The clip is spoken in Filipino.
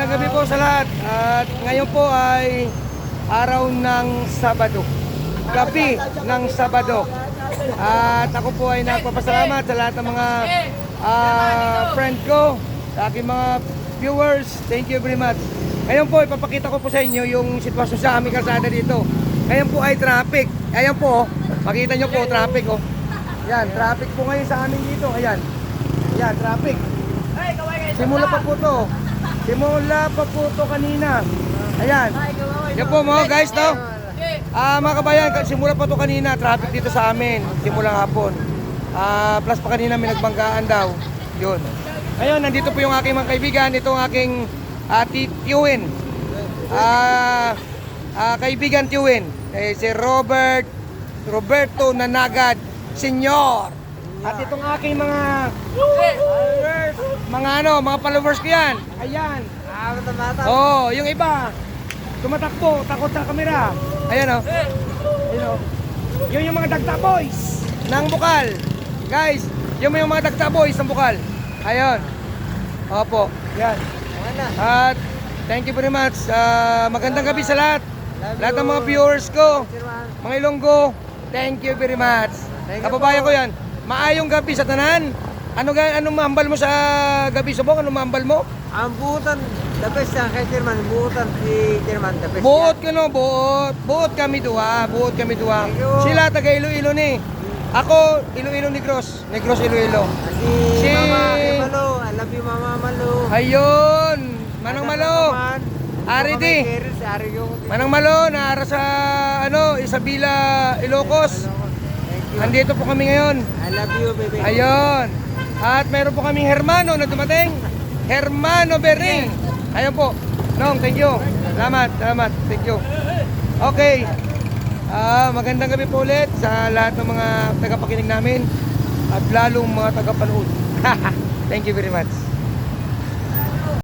magandang gabi po sa lahat. At ngayon po ay araw ng Sabado. Gabi ng Sabado. At ako po ay nagpapasalamat sa lahat ng mga friend ko, sa aking mga viewers. Thank you very much. Ngayon po, ipapakita ko po sa inyo yung sitwasyon sa aming kalsada dito. Ngayon po ay traffic. Ayan po, makita nyo po, traffic oh. Yan, traffic po ngayon sa amin dito. Ayan. Ayan, traffic. Simula pa po to. Simula pa po to kanina. Ayan. Yan po mga guys, no? Mga kabayan, simula pa to kanina. Traffic dito sa amin. Simulang hapon. Plus pa kanina may nagbanggaan daw. Yun. Ngayon, nandito po yung aking mga kaibigan. Itong aking tiyuhin. Kaibigan tiyuhin. Si Roberto Nanagad Senyor. At itong aking mga followers ko yan. Ayan. Oh, yung iba tumatakbo, takot sa kamera. Ayan oh. Ayan oh. Yun yung mga dagta boys ng Bukal. Guys, yun yung mga dagta boys ng Bukal. Ayun. Opo, yan. At thank you very much. Magandang gabi sa lahat. Lahat ng mga viewers ko, mga Ilonggo, thank you very much. Kababayan ko yan. Maayong gabi sa tanan. Ano mahambal mo sa gabi subong? Ano mahambal mo? Ang buutan, the best yan kay Chairman. Buutan si Chairman, the best Buot yan. ko no, buot. Buot kami duha. Buot kami duha. Thank you. Sila taga Iloilo ni. Ako, Iloilo Negros. Negros Iloilo. Si Mama Malo, I love you Mama Malo. Ayun. Manang Malo. Ari di. Manang Malo, naara sa Isabela, Ilocos. Andito po kami ngayon. I love you, baby. Ayun. At meron po kaming Hermano na dumating. Hermano Bering. Ayun po. Nong, thank you. Salamat. Thank you. Okay. Magandang gabi po ulit sa lahat ng mga tagapakinig namin at lalong mga tagapanood. Thank you very much.